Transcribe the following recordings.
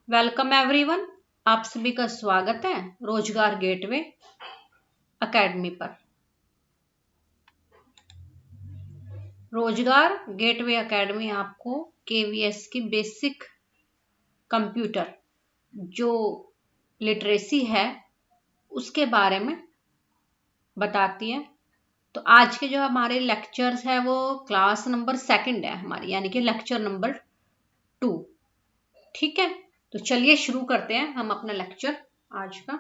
Welcome everyone. आप सभी का स्वागत है रोजगार गेटवे एकेडमी पर। रोजगार गेटवे एकेडमी आपको केवीएस की बेसिक कंप्यूटर जो लिटरेसी है उसके बारे में बताती है। तो आज के जो हमारे लेक्चर्स है वो क्लास नंबर 2 है हमारी, यानी कि लेक्चर नंबर 2। ठीक है, तो चलिए शुरू करते हैं हम अपना लेक्चर आज का।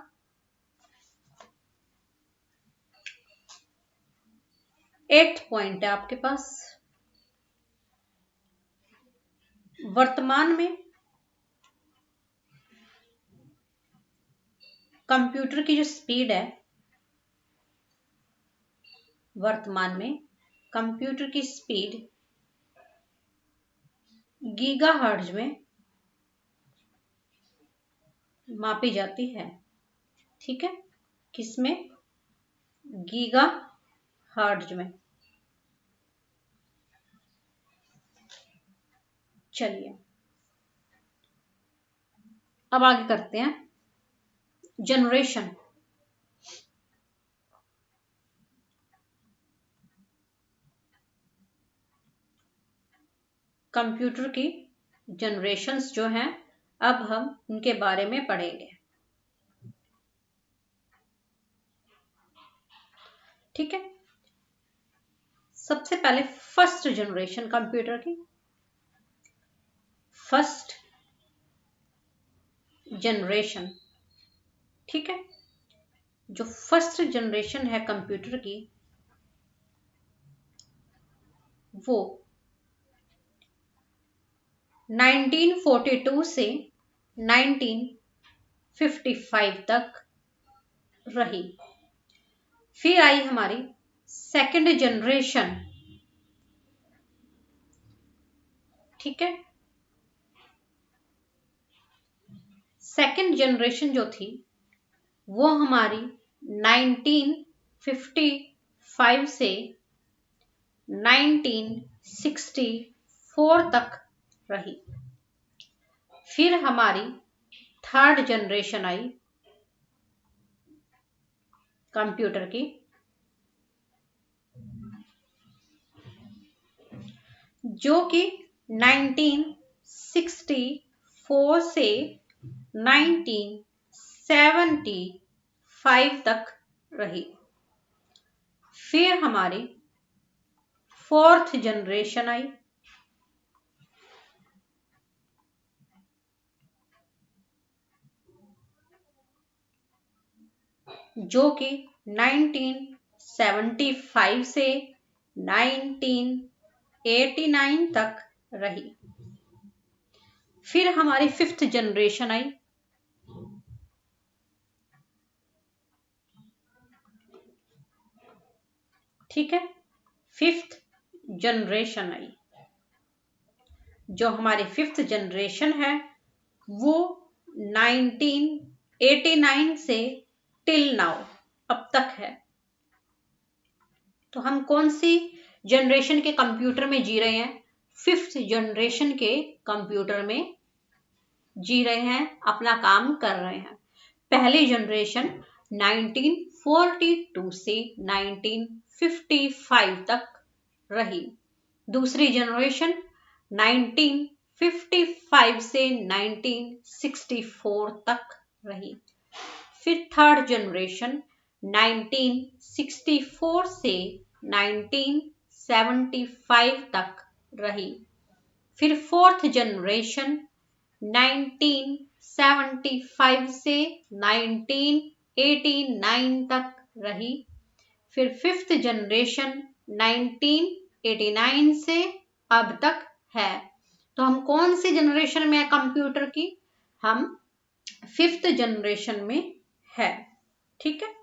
एट पॉइंट है आपके पास। वर्तमान में कंप्यूटर की जो स्पीड है, वर्तमान में कंप्यूटर की स्पीड गीगाहर्ट्ज में मापी जाती है। ठीक है, किसमें? गीगाहर्ट्ज में। चलिए अब आगे करते हैं। जनरेशन। कंप्यूटर की जनरेशंस जो हैं, अब हम उनके बारे में पढ़ेंगे। ठीक है, सबसे पहले फर्स्ट जनरेशन कंप्यूटर की। फर्स्ट जनरेशन, ठीक है, जो फर्स्ट जनरेशन है कंप्यूटर की वो 1942 से 1955 तक रही। फिर आई हमारी सेकंड जनरेशन। ठीक है, सेकंड जनरेशन जो थी वो हमारी 1955 से 1964 तक रही। फिर हमारी थर्ड जनरेशन आई कंप्यूटर की, जो कि 1964 से 1975 तक रही। फिर हमारी फोर्थ जनरेशन आई, जो कि 1975 से 1989 तक रही। फिर हमारी फिफ्थ जनरेशन आई, ठीक है, फिफ्थ जनरेशन आई। जो हमारी फिफ्थ जनरेशन है वो 1989 से टिल नाउ, अब तक है। तो हम कौन सी जनरेशन के कंप्यूटर में जी रहे हैं? फिफ्थ जनरेशन के कंप्यूटर में जी रहे हैं, अपना काम कर रहे हैं। पहली जनरेशन 1942 से 1955 तक रही। दूसरी जनरेशन 1955 से 1964 तक रही। फिर थर्ड जनरेशन 1964 से 1975 तक रही। फिर फोर्थ जनरेशन 1975 से 1989 तक रही। फिर फिफ्थ जनरेशन 1989 से अब तक है। तो हम कौन सी जनरेशन में है कंप्यूटर की? हम फिफ्थ जनरेशन में है। ठीक है,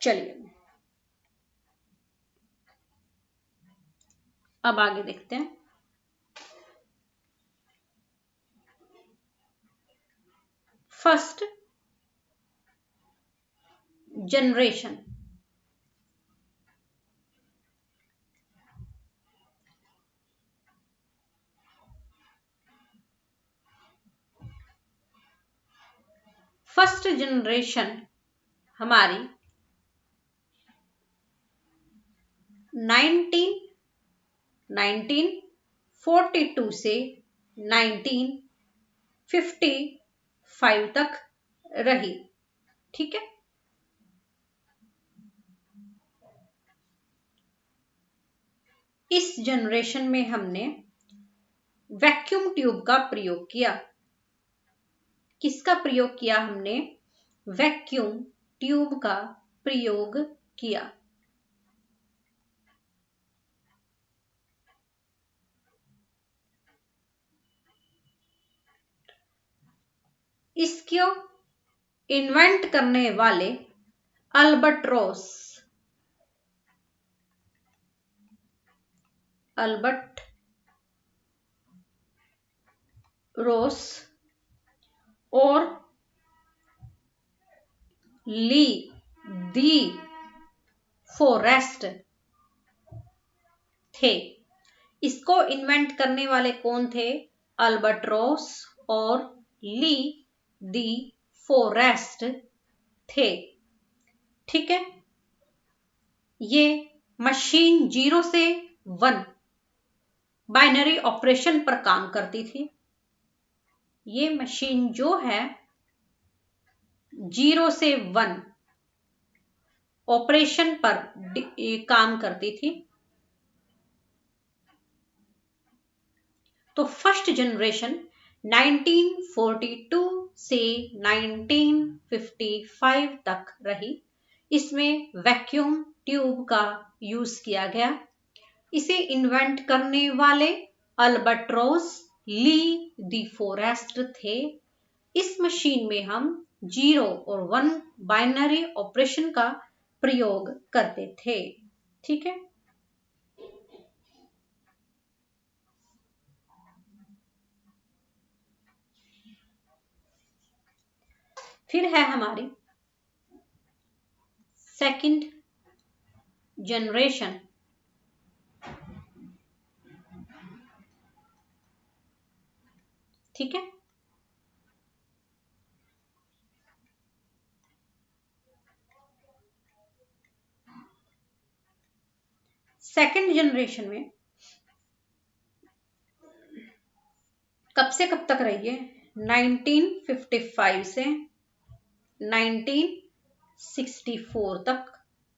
चलिए अब आगे देखते हैं। फर्स्ट जनरेशन, फर्स्ट जनरेशन हमारी 1942 से 1955 तक रही। ठीक है, इस जनरेशन में हमने वैक्यूम ट्यूब का प्रयोग किया। किसका प्रयोग किया हमने? वैक्यूम ट्यूब का प्रयोग किया। इसको इन्वेंट करने वाले अल्बर्ट रोस और ली दी फोरेस्ट थे। इसको इन्वेंट करने वाले कौन थे? अल्बर्ट रोस और ली दी फोरेस्ट थे। ठीक है, ये मशीन 0 से 1 बाइनरी ऑपरेशन पर काम करती थी। ये मशीन जो है 0 से 1 ऑपरेशन पर काम करती थी। तो फर्स्ट जनरेशन 1942 से 1955 तक रही। इसमें वैक्यूम ट्यूब का यूज किया गया। इसे इन्वेंट करने वाले अल्बर्ट रोस ली दी फोरेस्ट थे। इस मशीन में हम 0 और 1 बाइनरी ऑपरेशन का प्रयोग करते थे। ठीक है, फिर है हमारी सेकंड जनरेशन। ठीक है, सेकंड जनरेशन में कब से कब तक रही है? 1955 से 1964 तक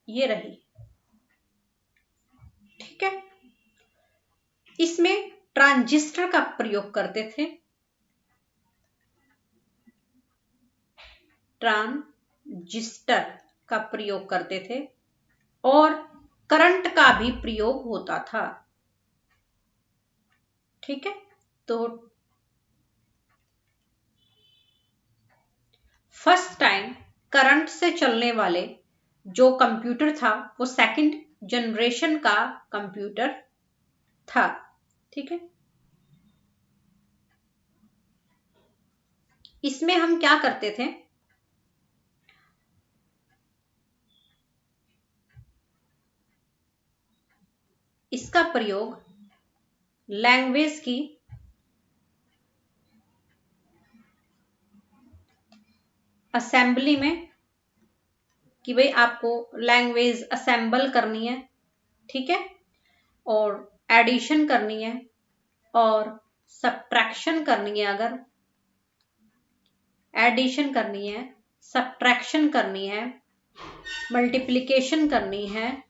ये रही। ठीक है, इसमें ट्रांजिस्टर का प्रयोग करते थे। ट्रांजिस्टर का प्रयोग करते थे और करंट का भी प्रयोग होता था। ठीक है, तो फर्स्ट टाइम करंट से चलने वाले जो कंप्यूटर था वो सेकंड जनरेशन का कंप्यूटर था। ठीक है, इसमें हम क्या करते थे? इसका प्रयोग लैंग्वेज की असेंबली में, कि भाई आपको लैंग्वेज असेंबल करनी है। ठीक है, और एडिशन करनी है और सब्ट्रैक्शन करनी है। अगर एडिशन करनी है, सब्ट्रैक्शन करनी है, मल्टीप्लिकेशन करनी है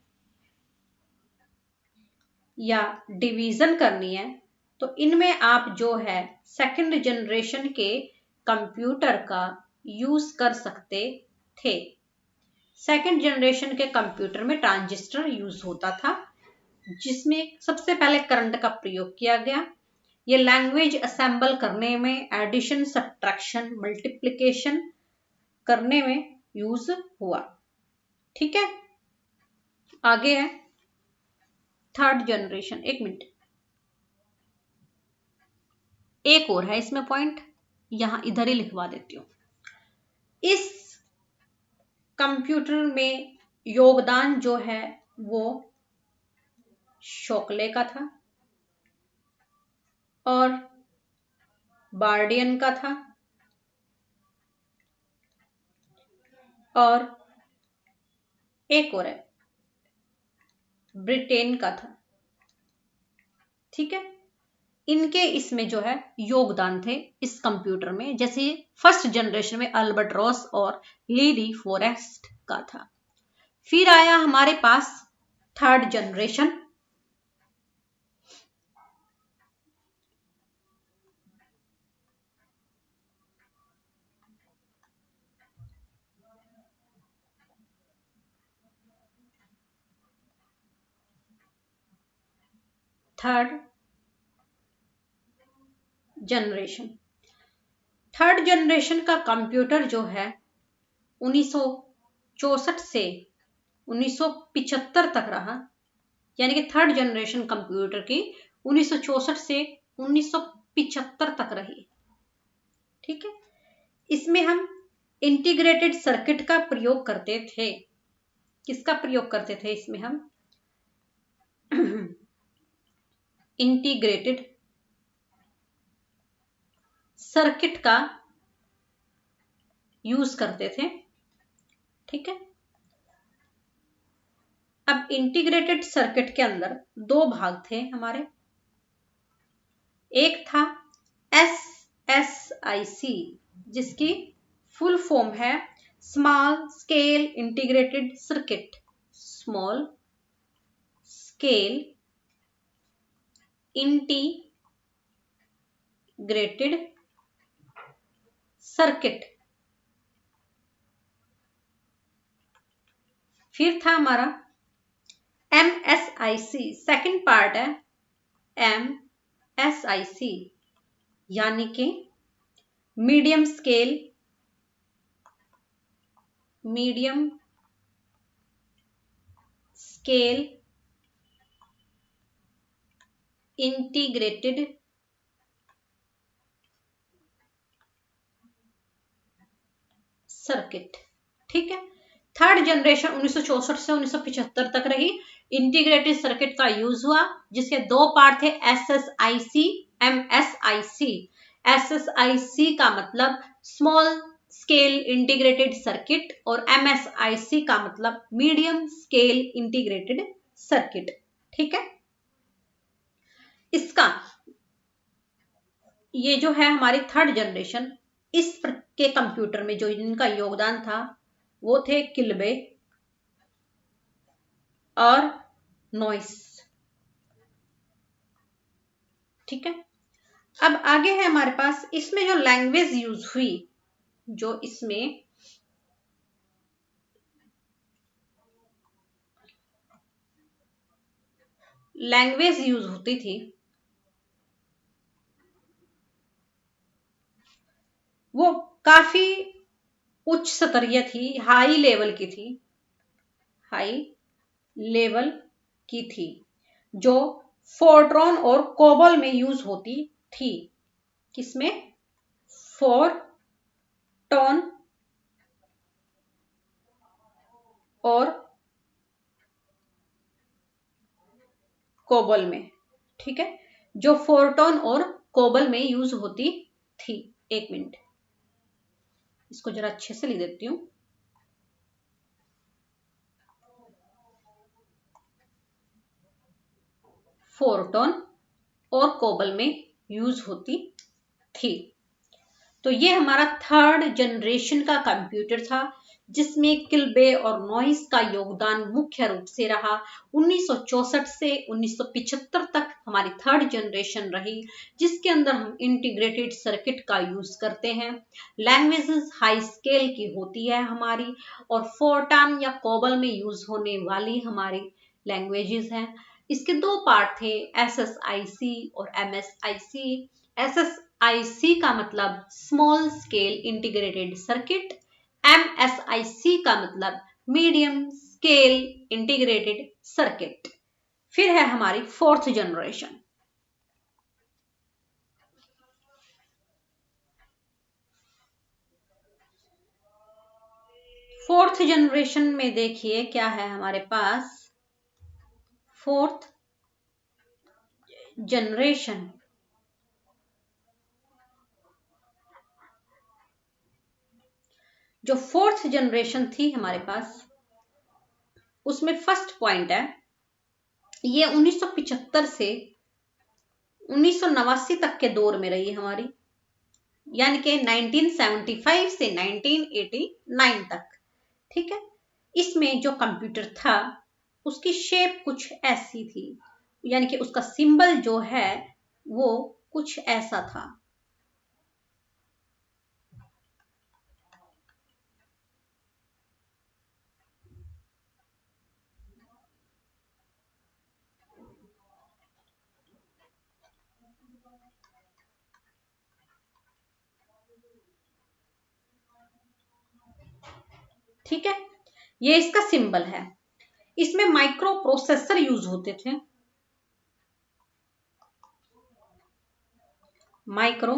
या डिवीजन करनी है, तो इनमें आप जो है सेकंड जनरेशन के कंप्यूटर का यूज कर सकते थे। सेकंड जनरेशन के कंप्यूटर में ट्रांजिस्टर यूज होता था, जिसमें सबसे पहले करंट का प्रयोग किया गया। ये लैंग्वेज असेंबल करने में, एडिशन, सब्ट्रैक्शन, मल्टीप्लिकेशन करने में यूज हुआ। ठीक है, आगे है थर्ड जनरेशन। एक मिनट, एक और है इसमें पॉइंट, यहां इधर ही लिखवा देती हूं। इस कंप्यूटर में योगदान जो है वो शोकले का था और बार्डियन का था और एक और है, ब्रिटेन का था। ठीक है, इनके इसमें जो है योगदान थे इस कंप्यूटर में। जैसे फर्स्ट जनरेशन में अल्बर्ट रॉस और लीडी फॉरेस्ट का था। फिर आया हमारे पास third generation. Third generation third generation का कंप्यूटर जो है 1964 से 1975 तक रहा। यानी कि थर्ड जनरेशन कंप्यूटर की 1964 से 1975 तक रही। ठीक है, इसमें हम इंटीग्रेटेड सर्किट का प्रयोग करते थे। किसका प्रयोग करते थे इसमें हम? इंटीग्रेटेड सर्किट का यूज करते थे। ठीक है, अब इंटीग्रेटेड सर्किट के अंदर दो भाग थे हमारे। एक था SSIC, जिसकी फुल फॉर्म है small scale integrated circuit. Small scale integrated circuit. फिर था हमारा MSIC, सेकंड पार्ट है MSIC, यानी कि मीडियम स्केल इंटीग्रेटेड सर्किट। ठीक है, थर्ड जनरेशन 1964 से 1975 तक रही। इंटीग्रेटेड सर्किट का यूज हुआ, जिसके दो पार्ट थे, SSIC, MSIC। SSIC का मतलब स्मॉल स्केल इंटीग्रेटेड सर्किट और MSIC का मतलब मीडियम स्केल इंटीग्रेटेड सर्किट। ठीक है, इसका ये जो है हमारी थर्ड जनरेशन, इस के कंप्यूटर में जो इनका योगदान था वो थे किल्बे और नॉइस। ठीक है, अब आगे है हमारे पास इसमें जो लैंग्वेज यूज हुई, जो इसमें लैंग्वेज यूज होती थी वो काफी उच्च स्तरीय थी, हाई लेवल की थी। हाई लेवल की थी, जो फोर्ट्रॉन और कोबल में यूज होती थी। किसमें? फोर्ट्रॉन और कोबल में। ठीक है, जो फोर्ट्रॉन और कोबल में यूज होती थी। एक मिनट, इसको जरा अच्छे से लिख देती हूं। फोर्ट्रॉन और कोबल में यूज होती थी। तो ये हमारा थर्ड जनरेशन का कंप्यूटर था, जिसमें किल्बे और नॉइस का योगदान मुख्य रूप से रहा। 1964 से 1975 तक हमारी थर्ड जनरेशन रही, जिसके अंदर हम इंटीग्रेटेड सर्किट का यूज करते हैं। लैंग्वेजेस हाई स्केल की होती है हमारी, और फोर्ट्रॉन या कोबल में यूज होने वाली हमारी लैंग्वेजेस हैं। इसके दो पार्ट थे, SSIC और MSIC। SSIC का मतलब small scale integrated circuit, MSIC का मतलब मीडियम स्केल इंटीग्रेटेड सर्किट। फिर है हमारी फोर्थ जनरेशन। फोर्थ जनरेशन में देखिए क्या है हमारे पास। फोर्थ जनरेशन जो फोर्थ जनरेशन थी हमारे पास, उसमें फर्स्ट पॉइंट है, ये 1975 से 1989 तक के दौर में रही हमारी, यानी कि 1975 से 1989 तक। ठीक है, इसमें जो कंप्यूटर था उसकी शेप कुछ ऐसी थी, यानी कि उसका सिंबल जो है वो कुछ ऐसा था। ठीक है, ये इसका सिंबल है। इसमें माइक्रो प्रोसेसर यूज होते थे, माइक्रो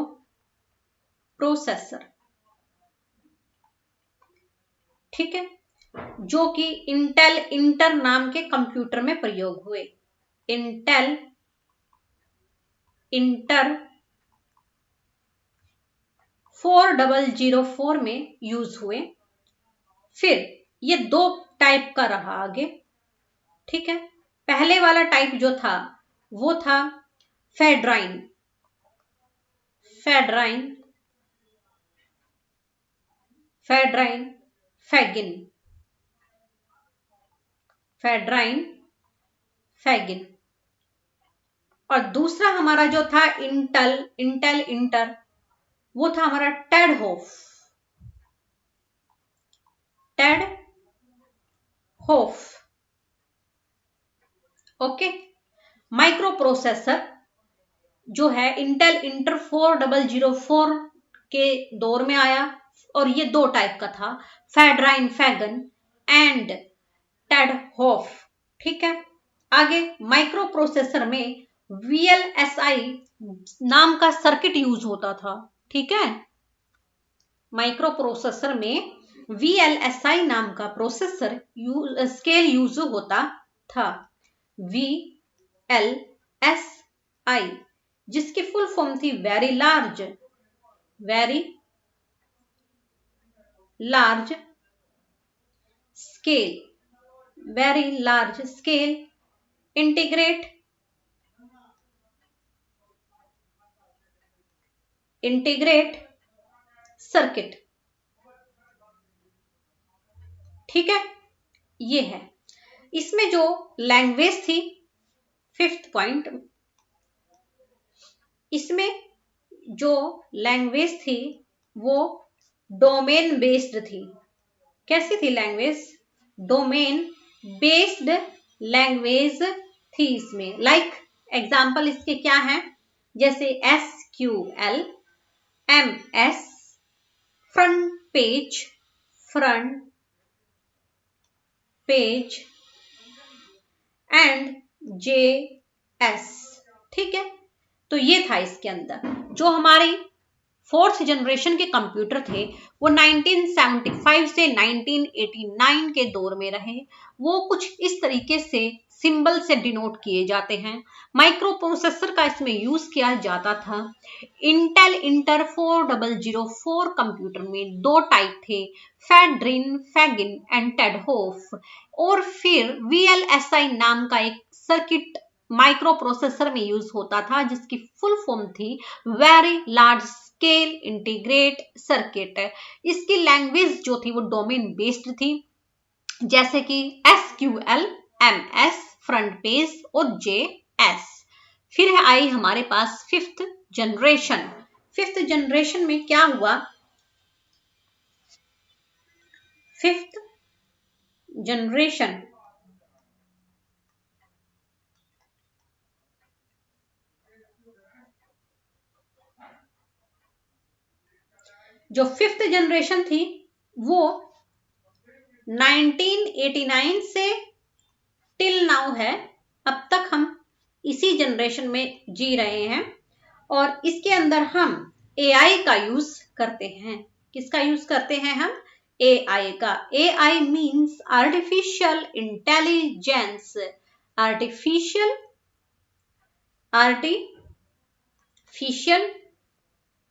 प्रोसेसर। ठीक है, जो कि इंटेल इंटर नाम के कंप्यूटर में प्रयोग हुए। इंटेल इंटर 4004 में यूज हुए। फिर ये दो टाइप का रहा आगे। ठीक है, पहले वाला टाइप जो था वो था फेड्राइन, फेड्राइन, फेड्राइन फैगिन, फेड्राइन फैगिन। और दूसरा हमारा जो था इंटेल इंटर, वो था हमारा Ted Hoff, Ted Hoff. Okay, micro processor जो है इंटेल इंटर 4004 के दौर में आया, और ये दो टाइप का था, फेड्राइन फैगन एंड टेड होफ। ठीक है, आगे माइक्रो प्रोसेसर में VLSI नाम का सर्किट यूज होता था। ठीक है, माइक्रो प्रोसेसर में VLSI नाम का प्रोसेसर स्केल यूज होता था, VLSI, जिसकी फुल फॉर्म थी very large scale, very large scale integrate circuit. ठीक है, ये है। इसमें जो लैंग्वेज थी, फिफ्थ पॉइंट, इसमें जो लैंग्वेज थी वो डोमेन बेस्ड थी। कैसी थी लैंग्वेज? डोमेन बेस्ड लैंग्वेज थी इसमें। लाइक एग्जाम्पल इसके क्या है, जैसे SQL, MS, front page and JS। ठीक है, तो ये था इसके अंदर। जो हमारी फोर्थ जनरेशन के कंप्यूटर थे वो 1975 से 1989 के दौर में रहे। वो कुछ इस तरीके से सिंबल से डिनोट किए जाते हैं। माइक्रो प्रोसेसर का इसमें यूज किया जाता था। इंटेल इंटर 4004 कंप्यूटर में दो टाइप थे, फेड्रिन फैगिन एंड टेड होफ। और फिर VLSI नाम का एक सर्किट माइक्रो प्रोसेसर में यूज होता था, जिसकी फुल फॉर्म थी very large scale integrate circuit. इसकी लैंग्वेज जो थी वो डोमेन बेस्ड थी, जैसे कि SQL, MS, फ्रंट पेज और JS। फिर आई हमारे पास फिफ्थ जनरेशन। फिफ्थ जनरेशन में क्या हुआ? फिफ्थ जनरेशन जो फिफ्थ जनरेशन थी वो 1989 से टिल नाउ है। अब तक हम इसी जनरेशन में जी रहे हैं, और इसके अंदर हम AI का यूज करते हैं। किसका यूज करते हैं हम? AI का। AI means artificial intelligence, artificial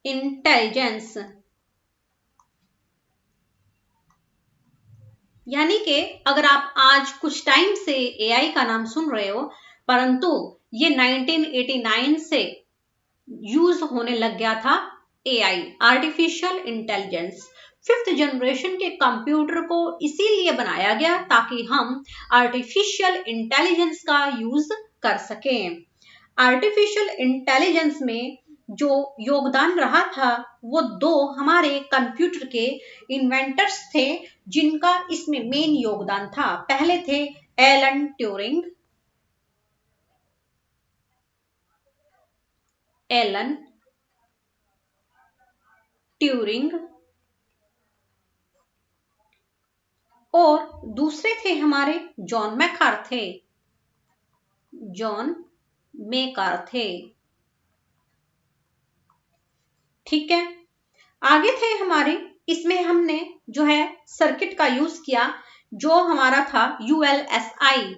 intelligence. यानी कि अगर आप आज कुछ टाइम से एआई का नाम सुन रहे हो, परंतु ये 1989 से यूज होने लग गया था। AI, artificial intelligence, fifth generation के कंप्यूटर को इसीलिए बनाया गया ताकि हम आर्टिफिशियल इंटेलिजेंस का यूज कर सकें। आर्टिफिशियल इंटेलिजेंस में जो योगदान रहा था वो दो हमारे कंप्यूटर के इन्वेंटर्स थे जिनका इसमें मेन योगदान था। पहले थे एलन ट्यूरिंग, एलन ट्यूरिंग, और दूसरे थे हमारे जॉन मैकार्थे, जॉन मैकार्थे। ठीक है, आगे थे हमारे, इसमें हमने जो है सर्किट का यूज किया जो हमारा था यूएलएसआई।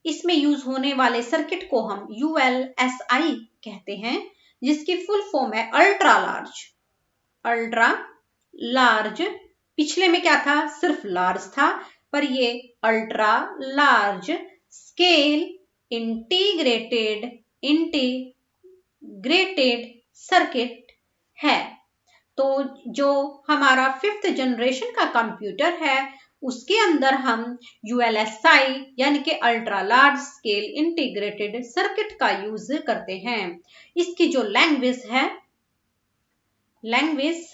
इसमें यूज होने वाले सर्किट को हम यूएलएसआई कहते हैं, जिसकी फुल फॉर्म है अल्ट्रा लार्ज। अल्ट्रा लार्ज, पिछले में क्या था, सिर्फ लार्ज था, पर ये ultra large scale integrated circuit है। तो जो हमारा फिफ्थ जनरेशन का कंप्यूटर है उसके अंदर हम यूएलएसआई यानी कि ultra large scale integrated circuit का यूज करते हैं। इसकी जो लैंग्वेज है, लैंग्वेज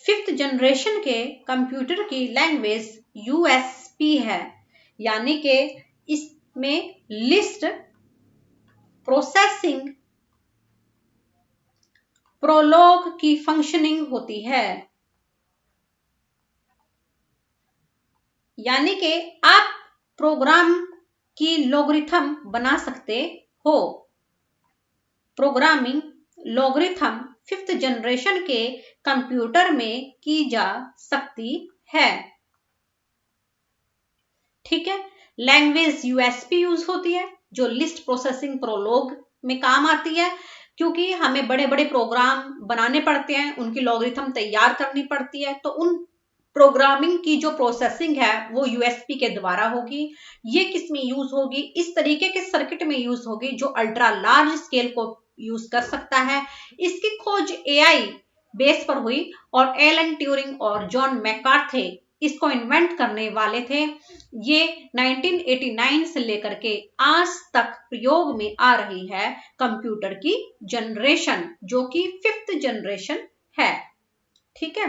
फिफ्थ जनरेशन के कंप्यूटर की लैंग्वेज यूएसपी है, यानी कि इसमें लिस्ट प्रोसेसिंग प्रोलॉग की फंक्शनिंग होती है। यानी कि आप प्रोग्राम की लॉगरिथम बना सकते हो। प्रोग्रामिंग लॉगरिथम फिफ्थ जनरेशन के कंप्यूटर में की जा सकती है। ठीक है, लैंग्वेज यूएसपी यूज होती है जो लिस्ट प्रोसेसिंग प्रोलॉग में काम आती है, क्योंकि हमें बड़े बड़े प्रोग्राम बनाने पड़ते हैं, उनकी लॉगरिथम तैयार करनी पड़ती है, तो उन प्रोग्रामिंग की जो प्रोसेसिंग है वो यूएसपी के द्वारा होगी। ये किस में यूज होगी, इस तरीके के सर्किट में यूज होगी जो अल्ट्रा लार्ज स्केल को यूज कर सकता है। इसकी खोज एआई बेस पर हुई और एलन ट्यूरिंग और जॉन मैकार्थे इसको इन्वेंट करने वाले थे। ये 1989 से लेकर के आज तक प्रयोग में आ रही है कंप्यूटर की जनरेशन, जो कि फिफ्थ जनरेशन है। ठीक है,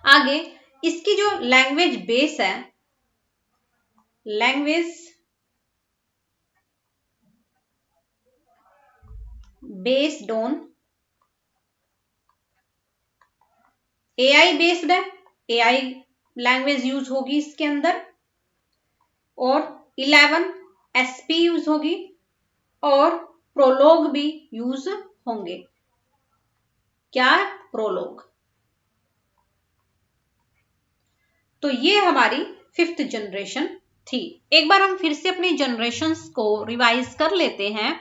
आगे इसकी जो लैंग्वेज बेस है, language based on AI based है, एआई लैंग्वेज यूज होगी इसके अंदर, और 11 एसपी यूज होगी और प्रोलॉग भी यूज होंगे। क्या, प्रोलॉग। तो ये हमारी फिफ्थ जनरेशन थी। एक बार हम फिर से अपने जनरेशन्स को रिवाइज कर लेते हैं।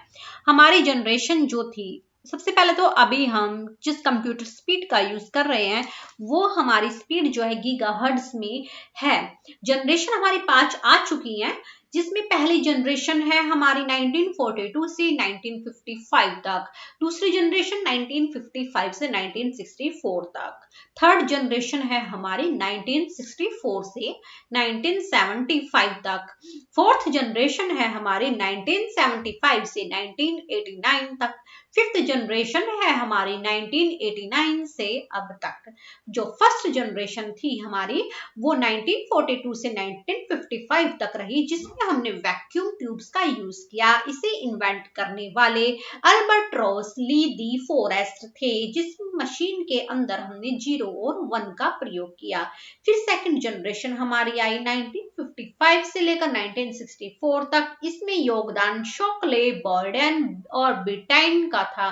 हमारी जनरेशन जो थी, सबसे पहले तो अभी हम जिस कंप्यूटर स्पीड का यूज कर रहे हैं वो हमारी स्पीड जो है गीगाहर्ट्ज में है। जनरेशन हमारी 5 आ चुकी हैं, जिसमें पहली जनरेशन है हमारी 1942 से 1955 तक, दूसरी जनरेशन 1955 से 1964 तक, थर्ड जनरेशन है हमारी 1964 से 1975 तक, फोर्थ जनरेशन है हमारी 1975 से 1989 तक, फिफ्थ जनरेशन है हमारी 1989 से अब तक। जो फर्स्ट जनरेशन थी हमारी वो 1942 से 1955 तक रही, जिसमें हमने वैक्यूम ट्यूब्स का यूज किया। इसे इन्वेंट करने वाले Albert Ross Lee de Forest थे, जिस मशीन के अंदर हमने 0 और 1 का प्रयोग किया। फिर सेकंड जनरेशन हमारी आई 1955 से लेकर 1964 तक। इसमें योगदान शॉकले, बर्डेन और बिटाइन का था।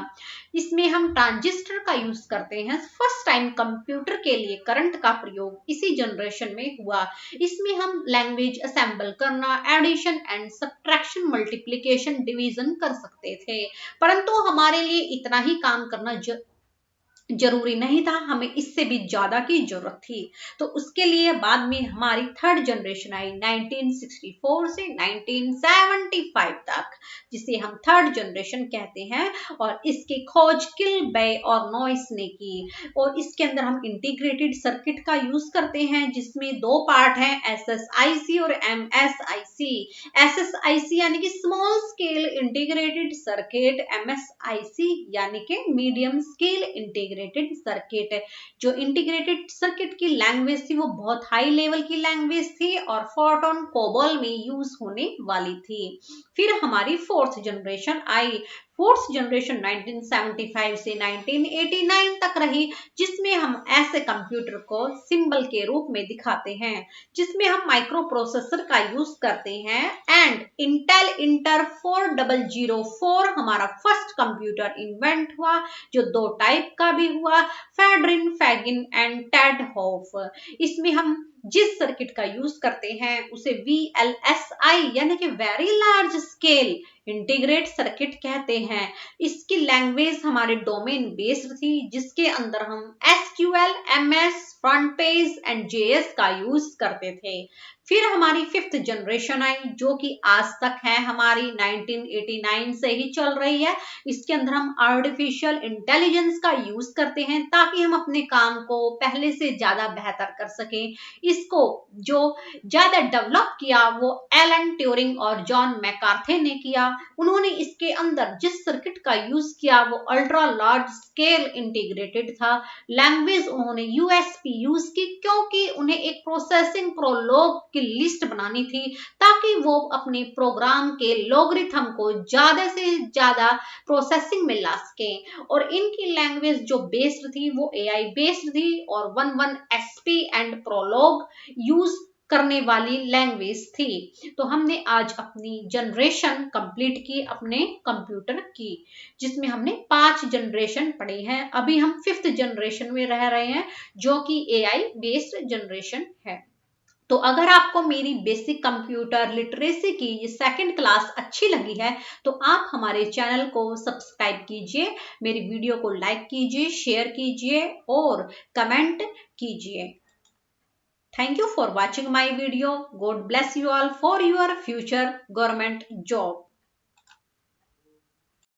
इसमें हम ट्रांजिस्टर का यूज करते हैं। फर्स्ट टाइम कंप्यूटर के लिए करंट का प्रयोग इसी जनरेशन में हुआ। इसमें हम लैंग्वेज असेंबल करना, addition and subtraction, multiplication, division कर सकते थे, परंतु हमारे लिए इतना ही काम करना जरूरी नहीं था, हमें इससे भी ज्यादा की जरूरत थी। तो उसके लिए बाद में हमारी थर्ड जनरेशन आई 1964 से 1975 तक, जिसे हम थर्ड जनरेशन कहते हैं। और इसकी खोज किलबे और नॉइस ने की। और इसके अंदर हम इंटीग्रेटेड सर्किट का यूज करते हैं, जिसमें दो पार्ट हैं, SSIC और MSIC। SSIC यानी कि small scale integrated circuit, MSIC यानी कि मीडियम स्केल इंटीग्रेटेड सर्किट। जो इंटीग्रेटेड सर्किट की लैंग्वेज थी वो बहुत हाई लेवल की लैंग्वेज थी और फोर्ट्रॉन कोबोल में यूज होने वाली थी। फिर हमारी फोर्थ जनरेशन आई। फोर्थ जनरेशन 1975 से 1989 तक रही, जिसमें हम ऐसे कंप्यूटर को सिंबल के रूप में दिखाते हैं, जिसमें हम माइक्रो प्रोसेसर का यूज करते हैं। एंड इंटेल इंटर 4004 हमारा फर्स्ट कंप्यूटर इन्वेंट हुआ, जो दो टाइप का भी हुआ, फेडरिन फैगिन एंड टेड हॉफ। इसमें हम जिस सर्किट का यूज करते हैं उसे VLSI यानी कि very large scale integrate circuit कहते हैं। इसकी लैंग्वेज हमारे डोमेन बेस्ड थी, जिसके अंदर हम SQL, MS, front page and JS का यूज करते थे। फिर हमारी फिफ्थ जनरेशन आई, जो कि आज तक है हमारी 1989 से ही चल रही है। इसके अंदर हम आर्टिफिशियल इंटेलिजेंस का यूज करते हैं, ताकि हम अपने काम को पहले से ज्यादा बेहतर कर सकें। इसको जो ज्यादा डेवलप किया वो एलन ट्यूरिंग और जॉन मैकार्थे ने किया। उन्होंने इसके अंदर जिस सर्किट का यूज किया वो अल्ट्रा लार्ज स्केल इंटीग्रेटेड था। लैंग्वेज उन्होंने USP यूज की, क्योंकि उन्हें एक प्रोसेसिंग प्रोलॉग की लिस्ट बनानी थी, ताकि वो अपने प्रोग्राम के लॉगरिथम को ज्यादा से ज्यादा प्रोसेसिंग में ला सके। और इनकी लैंग्वेज जो बेस्ड थी वो AI बेस्ड थी और 11SP एंड प्रोलॉग यूज करने वाली लैंग्वेज थी। तो हमने आज अपनी जनरेशन कंप्लीट की अपने कंप्यूटर की, जिसमें हमने 5 जनरेशन पढ़े हैं। अभी हम 5th जनरेशन में रह रहे हैं, जो कि AI बेस्ड जनरेशन है। तो अगर आपको मेरी बेसिक कंप्यूटर लिटरेसी की ये सेकंड क्लास अच्छी लगी है, तो आप हमारे चैनल को सब्सक्राइब कीजिए, मेरी वीडियो को लाइक कीजिए, शेयर कीजिए और कमेंट कीजिए। Thank you for watching my video. God bless you all for your future government job.